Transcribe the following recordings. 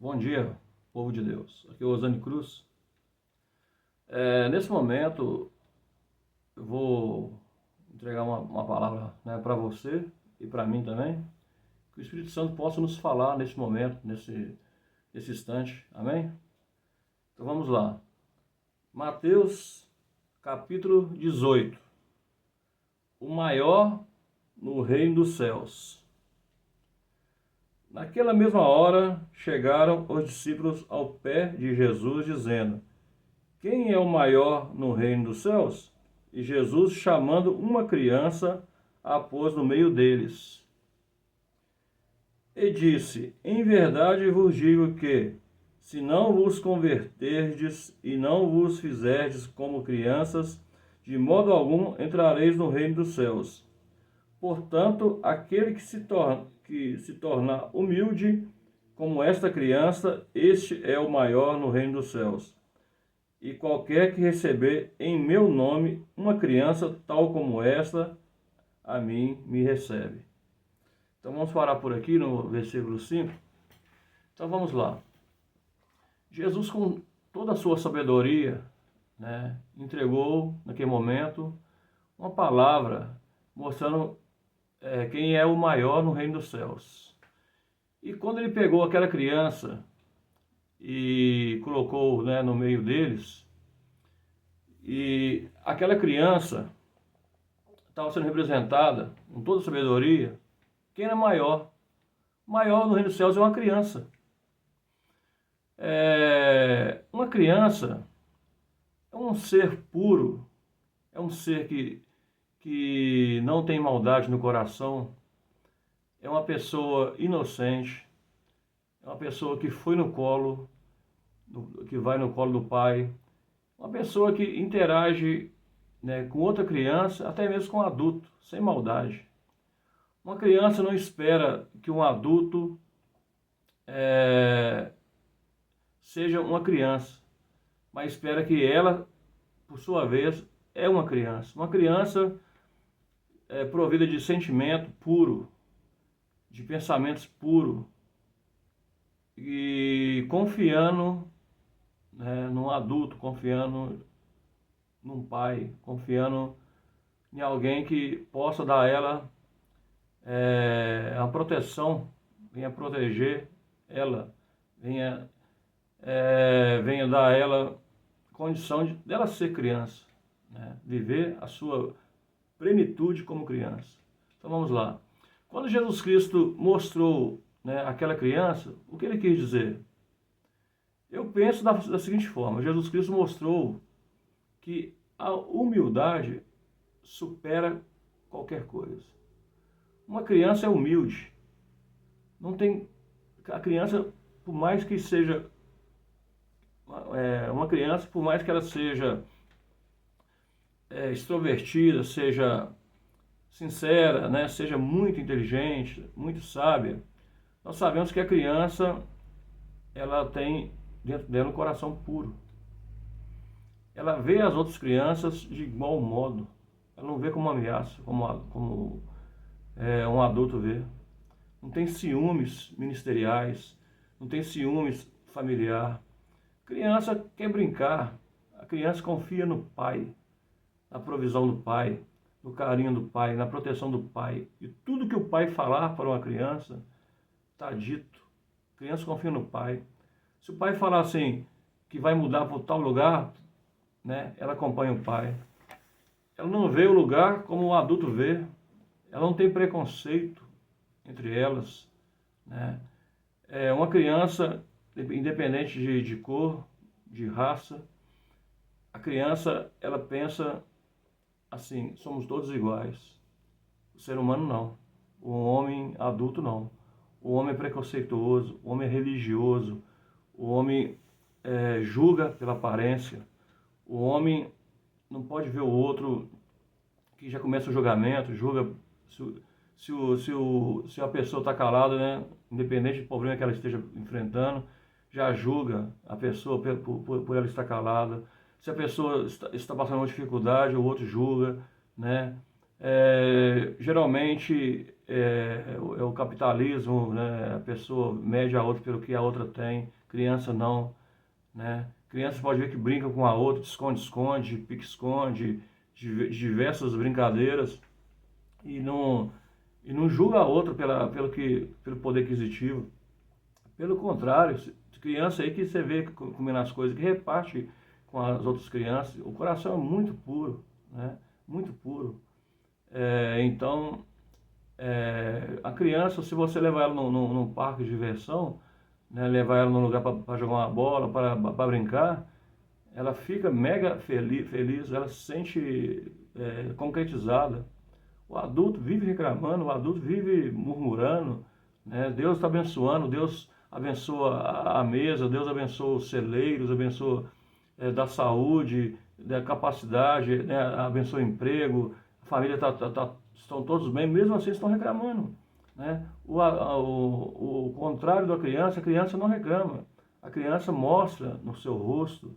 Bom dia, povo de Deus. Aqui é o Osane Cruz. Nesse momento, eu vou entregar uma palavra, né, para você e para mim também. Que o Espírito Santo possa nos falar nesse momento, nesse instante. Amém? Então vamos lá. Mateus, capítulo 18. O maior no reino dos céus. Naquela mesma hora, chegaram os discípulos ao pé de Jesus, dizendo: Quem é o maior no reino dos céus? E Jesus, chamando uma criança, a pôs no meio deles. E disse: Em verdade vos digo que, se não vos converterdes e não vos fizerdes como crianças, de modo algum entrareis no reino dos céus. Portanto, aquele que se tornar humilde, como esta criança, este é o maior no reino dos céus. E qualquer que receber em meu nome uma criança tal como esta, a mim me recebe. Então vamos parar por aqui no versículo 5. Então vamos lá. Jesus, com toda a sua sabedoria, né, entregou naquele momento uma palavra mostrando quem é o maior no reino dos céus. E quando ele pegou aquela criança e colocou, né, no meio deles, e aquela criança estava sendo representada com toda a sabedoria, quem era maior? Maior no reino dos céus é uma criança. Uma criança é um ser puro, é um ser que não tem maldade no coração, é uma pessoa inocente, é uma pessoa que foi no colo, que vai no colo do pai, uma pessoa que interage, né, com outra criança, até mesmo com um adulto, sem maldade. Uma criança não espera que um adulto seja uma criança, mas espera que ela, por sua vez, é uma criança. Uma criança provida de sentimento puro, de pensamentos puros, e confiando, né, num adulto, confiando num pai, confiando em alguém que possa dar a ela a proteção, venha proteger ela, venha dar a ela condição dela ser criança, né? Viver a sua plenitude como criança. Então vamos lá. Quando Jesus Cristo mostrou, né, aquela criança, o que ele quis dizer? Eu penso da seguinte forma: Jesus Cristo mostrou que a humildade supera qualquer coisa. Uma criança é humilde. Não tem a criança, por mais que seja uma criança, por mais que ela seja extrovertida, seja sincera, né, seja muito inteligente, muito sábia, nós sabemos que a criança, ela tem dentro dela um coração puro. Ela vê as outras crianças de igual modo. Ela não vê como uma ameaça, como um adulto vê. Não tem ciúmes ministeriais, não tem ciúmes familiar. A criança quer brincar, a criança confia no pai, na provisão do pai, no carinho do pai, na proteção do pai. E tudo que o pai falar para uma criança, está dito. A criança confia no pai. Se o pai falar assim, que vai mudar para tal lugar, né, ela acompanha o pai. Ela não vê o lugar como o adulto vê. Ela não tem preconceito entre elas, né? Uma criança, independente de cor, de raça, a criança, ela pensa assim: somos todos iguais. O ser humano não. O homem adulto não. O homem é preconceituoso, o homem é religioso, o homem julga pela aparência, o homem não pode ver o outro, que já começa o julgamento, julga se a pessoa está calada, né, independente do problema que ela esteja enfrentando, já julga a pessoa por ela estar calada. Se a pessoa está passando uma dificuldade, o outro julga, né? Geralmente é o capitalismo, né? A pessoa mede a outra pelo que a outra tem, criança não, né? Criança pode ver que brinca com a outra, esconde-esconde, pique-esconde, diversas brincadeiras e não julga a outra pelo poder aquisitivo. Pelo contrário, criança aí que você vê comendo as coisas, que reparte com as outras crianças, o coração é muito puro, né? Muito puro. Então, a criança, se você levar ela num parque de diversão, né, levar ela num lugar para jogar uma bola, para brincar, ela fica mega feliz, ela se sente concretizada. O adulto vive reclamando, o adulto vive murmurando, né? Deus está abençoando, Deus abençoa a mesa, Deus abençoa os celeiros, abençoa da saúde, da capacidade, né? Abençoa o emprego, a família estão todos bem, mesmo assim estão reclamando, né? O contrário da criança, a criança não reclama, a criança mostra no seu rosto,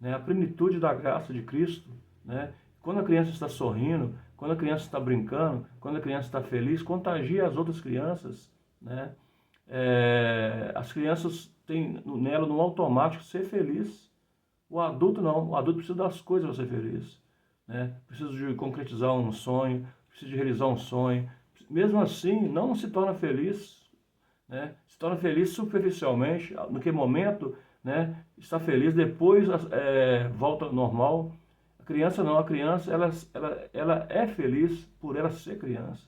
né, a plenitude da graça de Cristo, né? Quando a criança está sorrindo, quando a criança está brincando, quando a criança está feliz, contagia as outras crianças, né? As crianças têm nela no automático ser feliz. O adulto não. O adulto precisa das coisas para ser feliz, né? Precisa de concretizar um sonho, precisa de realizar um sonho. Mesmo assim, não se torna feliz, né? Se torna feliz superficialmente, no que momento, né? Está feliz, depois volta ao normal. A criança não, a criança ela é feliz por ela ser criança.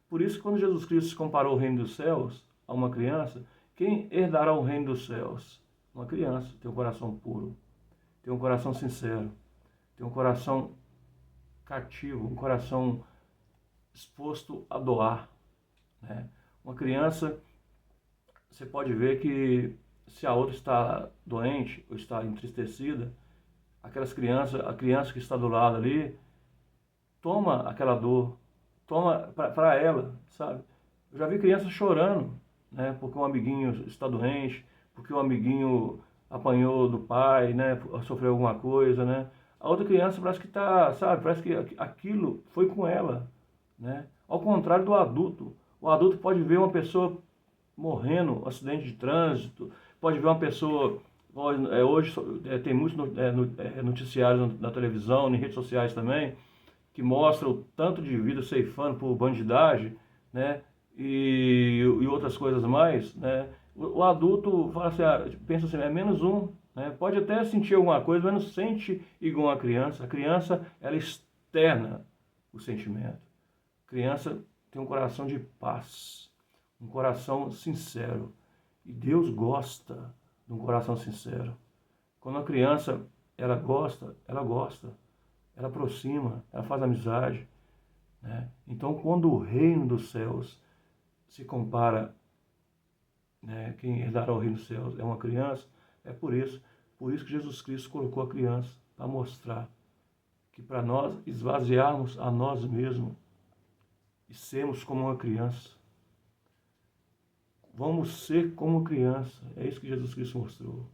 Por isso, quando Jesus Cristo comparou o reino dos céus a uma criança, quem herdará o reino dos céus? Uma criança, tem um coração puro, tem um coração sincero, tem um coração cativo, um coração disposto a doar, né? Uma criança, você pode ver que se a outra está doente ou está entristecida, a criança que está do lado ali, toma aquela dor, toma para ela, sabe? Eu já vi crianças chorando, né? Porque um amiguinho está doente, porque um amiguinho apanhou do pai, né? Sofreu alguma coisa, né? A outra criança parece que está, sabe? Parece que aquilo foi com ela, né? Ao contrário do adulto. O adulto pode ver uma pessoa morrendo, acidente de trânsito, pode ver uma pessoa. Hoje tem muitos noticiários na televisão, em redes sociais também, que mostra o tanto de vida ceifando por bandidagem, né? E outras coisas mais, né? O adulto fala assim, pensa assim, é menos um, né? Pode até sentir alguma coisa, mas não sente igual a criança. A criança, ela externa o sentimento. A criança tem um coração de paz, um coração sincero. E Deus gosta de um coração sincero. Quando a criança, ela gosta, ela aproxima, ela faz amizade, né? Então, quando o reino dos céus se compara, né, quem herdará o reino dos céus é uma criança, é por isso que Jesus Cristo colocou a criança, para mostrar que para nós esvaziarmos a nós mesmos e sermos como uma criança, vamos ser como criança, é isso que Jesus Cristo mostrou.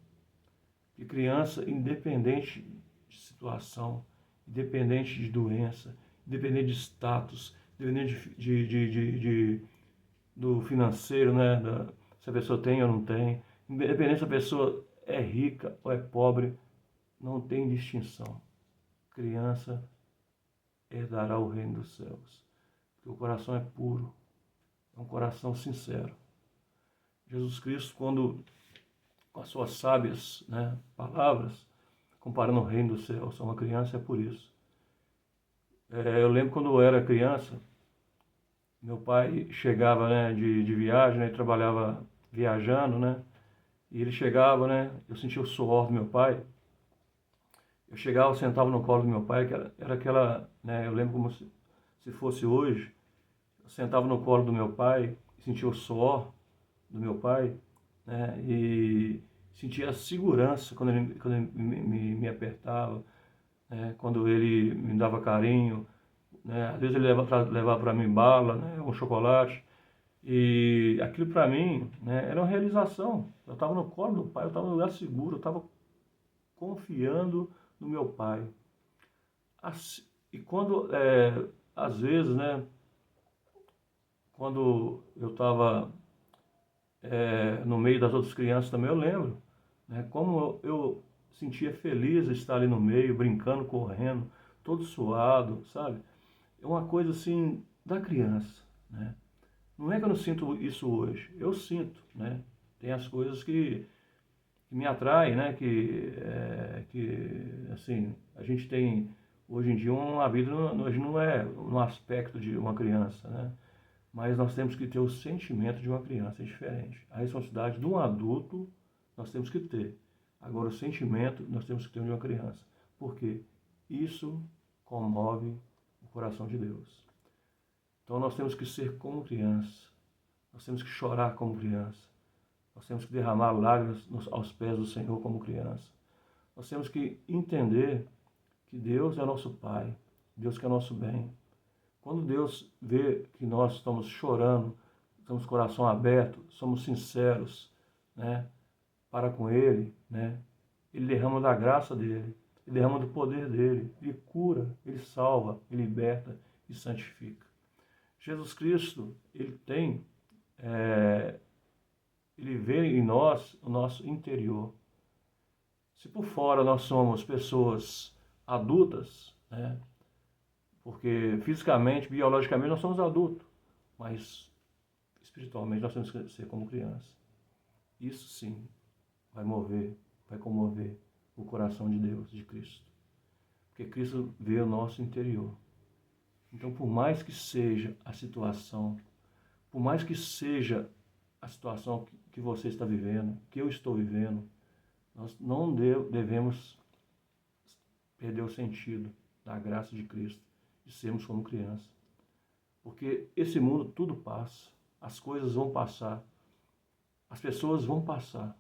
Que criança, independente de situação, independente de doença, independente de status, independente do financeiro, né? Se a pessoa tem ou não tem, independente se a pessoa é rica ou é pobre, não tem distinção. Criança herdará o reino dos céus, porque o coração é puro, é um coração sincero. Jesus Cristo, quando com as suas sábias, né, palavras, comparando o reino dos céus a uma criança, é por isso. Eu lembro quando eu era criança, meu pai chegava, né, de viagem, né, ele trabalhava viajando, né, e ele chegava, né, eu sentia o suor do meu pai, eu chegava, sentava no colo do meu pai, que era aquela, né, eu lembro como se fosse hoje, eu sentava no colo do meu pai, sentia o suor do meu pai, né, e sentia a segurança quando ele me apertava, né, quando ele me dava carinho, né, às vezes ele levava para mim bala, né, um chocolate, e aquilo para mim, né, era uma realização. Eu estava no colo do pai, eu estava no lugar seguro, eu estava confiando no meu pai. E quando às vezes, né, quando eu estava no meio das outras crianças também, eu lembro, né, como eu sentia feliz de estar ali no meio, brincando, correndo, todo suado, sabe? É uma coisa assim da criança, né? Não é que eu não sinto isso hoje, eu sinto, né? Tem as coisas que me atraem, né? Que assim, a gente tem hoje em dia uma vida, hoje não é no aspecto de uma criança, né? Mas nós temos que ter o sentimento de uma criança, é diferente. A responsabilidade de um adulto nós temos que ter. Agora, o sentimento nós temos que ter de uma criança. Porque isso comove o coração de Deus. Então, nós temos que ser como criança. Nós temos que chorar como criança. Nós temos que derramar lágrimas aos pés do Senhor como criança. Nós temos que entender que Deus é nosso Pai. Deus quer nosso bem. Quando Deus vê que nós estamos chorando, estamos com o coração aberto, somos sinceros, né, para com Ele, né, Ele derrama da graça dEle, Ele derrama do poder dEle, Ele cura, Ele salva, Ele liberta e santifica. Jesus Cristo, Ele vê em nós o nosso interior. Se por fora nós somos pessoas adultas, né, porque fisicamente, biologicamente nós somos adultos, mas espiritualmente nós temos que ser como criança. Isso sim vai comover o coração de Deus, de Cristo. Porque Cristo vê o nosso interior. Então, por mais que seja a situação, por mais que seja a situação que você está vivendo, que eu estou vivendo, nós não devemos perder o sentido da graça de Cristo, de sermos como criança. Porque esse mundo tudo passa, as coisas vão passar, as pessoas vão passar.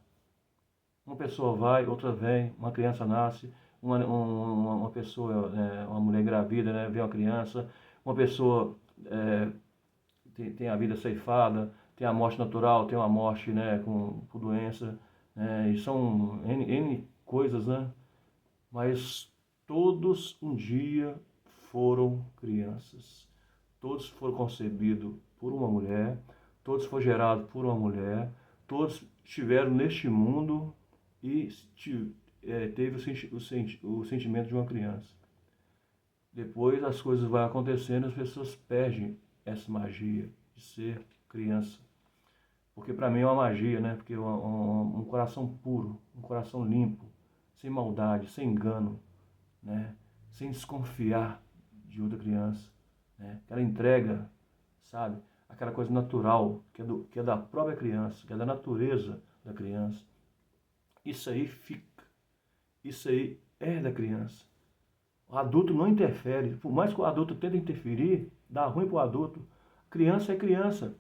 Uma pessoa vai, outra vem, uma criança nasce, uma pessoa, uma mulher engravida, né, vê uma criança, uma pessoa tem a vida ceifada, tem a morte natural, tem uma morte, né, por doença, e são N coisas, né? Mas todos um dia foram crianças. Todos foram concebidos por uma mulher, todos foram gerados por uma mulher, todos estiveram neste mundo e teve o sentimento de uma criança. Depois as coisas vão acontecendo e as pessoas perdem essa magia de ser criança. Porque para mim é uma magia, né? Porque um coração puro, um coração limpo, sem maldade, sem engano, né? Sem desconfiar de outra criança, né? Aquela entrega, sabe? Aquela coisa natural, que é da própria criança, que é da natureza da criança. Isso aí fica. Isso aí é da criança. O adulto não interfere. Por mais que o adulto tente interferir, dá ruim para o adulto. Criança é criança.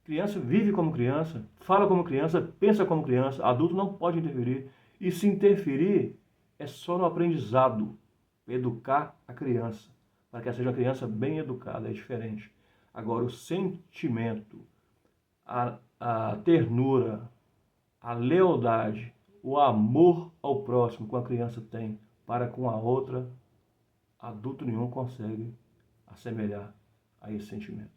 Criança vive como criança, fala como criança, pensa como criança. Adulto não pode interferir. E se interferir, é só no aprendizado. Educar a criança. Para que ela seja uma criança bem educada, é diferente. Agora, o sentimento, a ternura, a lealdade, o amor ao próximo que a criança tem para com a outra, adulto nenhum consegue assemelhar a esse sentimento.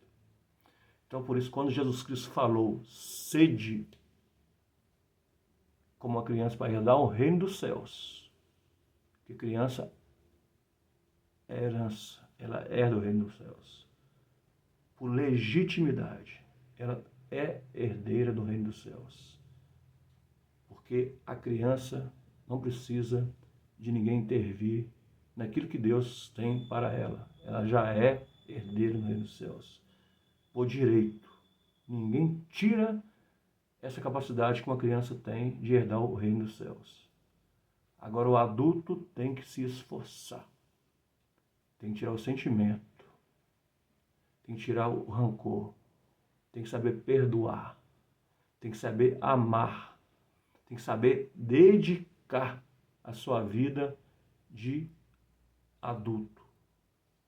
Então, por isso, quando Jesus Cristo falou, sede como uma criança para herdar o reino dos céus, que criança é herança, ela herda o reino dos céus. Por legitimidade, ela é herdeira do reino dos céus. Porque a criança não precisa de ninguém intervir naquilo que Deus tem para ela. Ela já é herdeira do reino dos céus. Por direito. Ninguém tira essa capacidade que uma criança tem de herdar o reino dos céus. Agora o adulto tem que se esforçar. Tem que tirar o sentimento. Tem que tirar o rancor. Tem que saber perdoar. Tem que saber amar. Tem que saber dedicar a sua vida de adulto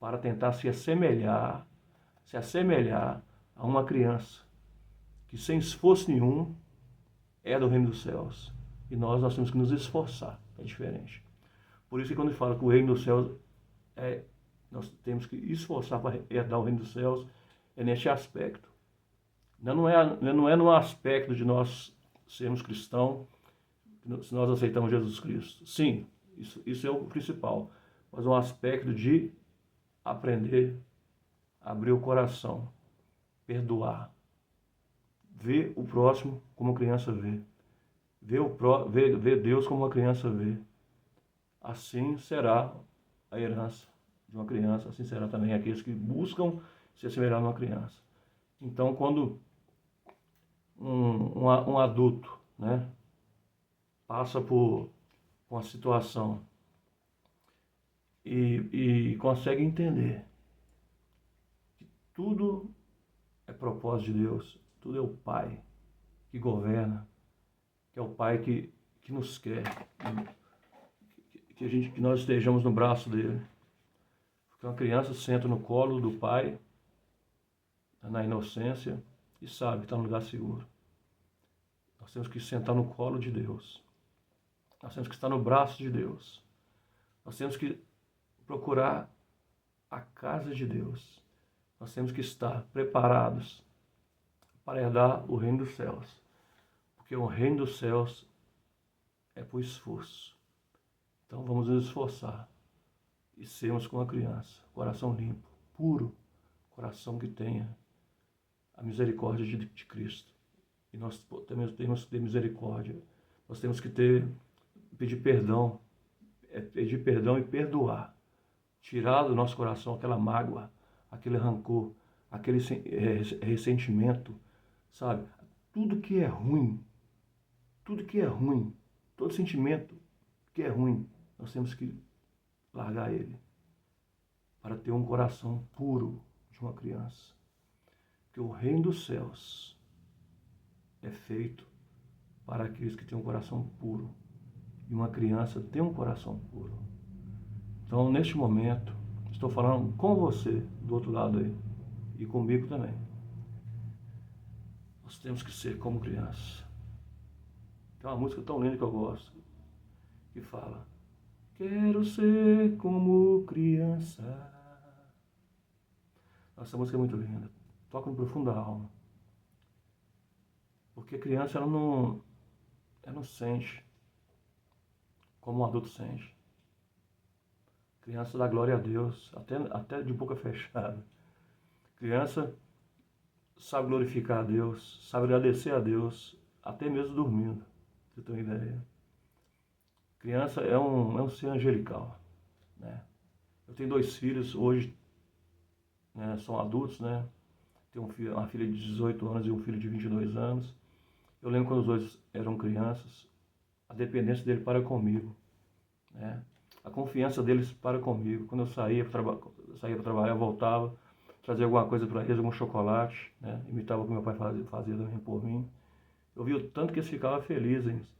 para tentar se assemelhar a uma criança que sem esforço nenhum é do reino dos céus. E nós temos que nos esforçar, é diferente. Por isso que quando fala que o reino dos céus é nós temos que esforçar para herdar o reino dos céus, é neste aspecto. Não é no aspecto de nós sermos cristãos, se nós aceitamos Jesus Cristo. Sim, isso é o principal. Mas um aspecto de aprender, abrir o coração, perdoar, ver o próximo como a criança vê, ver Deus como a criança vê. Assim será a herança de uma criança, assim será também aqueles que buscam se assemelhar a uma criança. Então, quando um adulto, né, passa por uma situação e consegue entender que tudo é propósito de Deus, tudo é o Pai que governa, que é o Pai que nos quer, que nós estejamos no braço dele. Porque uma criança senta no colo do pai, na inocência, e sabe que está no lugar seguro. Nós temos que sentar no colo de Deus. Nós temos que estar no braço de Deus. Nós temos que procurar a casa de Deus. Nós temos que estar preparados para herdar o reino dos céus. Porque o reino dos céus é por esforço. Então vamos nos esforçar e sermos como a criança, coração limpo, puro, coração que tenha a misericórdia de Cristo. E nós temos que ter misericórdia. Nós temos que pedir perdão e perdoar. Tirar do nosso coração aquela mágoa, aquele rancor, aquele ressentimento, sabe? Tudo que é ruim, todo sentimento que é ruim, nós temos que largar ele para ter um coração puro de uma criança. Porque o reino dos céus é feito para aqueles que têm um coração puro. E uma criança tem um coração puro. Então, neste momento, estou falando com você, do outro lado aí, e comigo também. Nós temos que ser como criança. Tem uma música tão linda que eu gosto, que fala: quero ser como criança. Essa música é muito linda. Toca no profundo da alma. Porque a criança, ela não sente como um adulto sente. Criança dá glória a Deus, até de boca fechada. Criança sabe glorificar a Deus, sabe agradecer a Deus, até mesmo dormindo. Você tem uma ideia? Criança é um ser angelical, né? Eu tenho 2 filhos hoje, né, são adultos, né? Tenho uma filha de 18 anos e um filho de 22 anos. Eu lembro quando os dois eram crianças, a dependência dele para comigo, né? A confiança deles para comigo. Quando eu saía para trabalhar, eu voltava, trazia alguma coisa para eles, algum chocolate, né? Imitava o que meu pai fazia também por mim. Eu vi o tanto que eles ficavam felizes,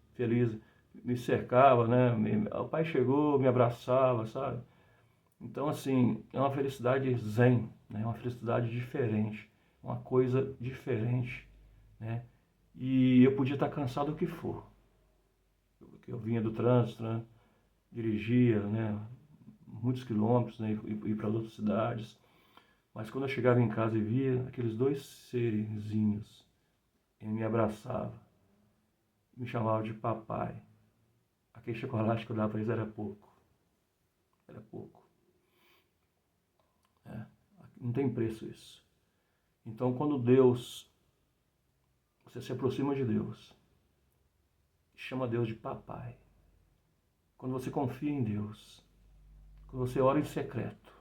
me cercava, né? O pai chegou, me abraçava, sabe? Então, assim, é uma felicidade zen, né? Uma felicidade diferente, uma coisa diferente, né? E eu podia estar cansado do que for. Porque eu vinha do trânsito, né? Dirigia, né? Muitos quilômetros, né? E para outras cidades. Mas quando eu chegava em casa e via aqueles 2 serzinhos, ele me abraçava, me chamava de papai. Aquele chocolate que eu dava para eles era pouco. Era pouco. É, não tem preço isso. Então, quando você se aproxima de Deus, chama Deus de papai. Quando você confia em Deus, quando você ora em secreto,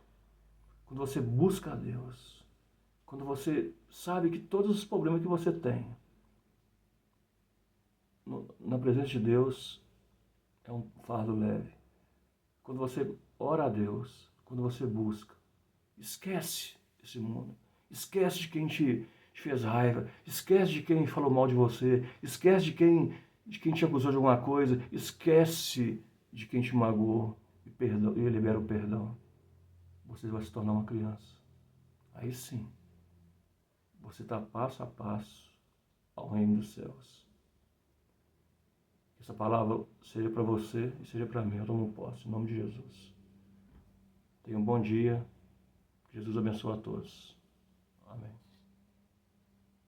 quando você busca a Deus, quando você sabe que todos os problemas que você tem, na presença de Deus, é um fardo leve. Quando você ora a Deus, quando você busca, esquece esse mundo. Esquece de quem te fez raiva. Esquece de quem falou mal de você. Esquece de quem te acusou de alguma coisa. Esquece de quem te magoou e libera o perdão. Você vai se tornar uma criança. Aí sim, você está passo a passo ao reino dos céus. Que essa palavra seja para você e seja para mim. Eu tomo posse, em nome de Jesus. Tenha um bom dia. Jesus abençoe a todos. Amém.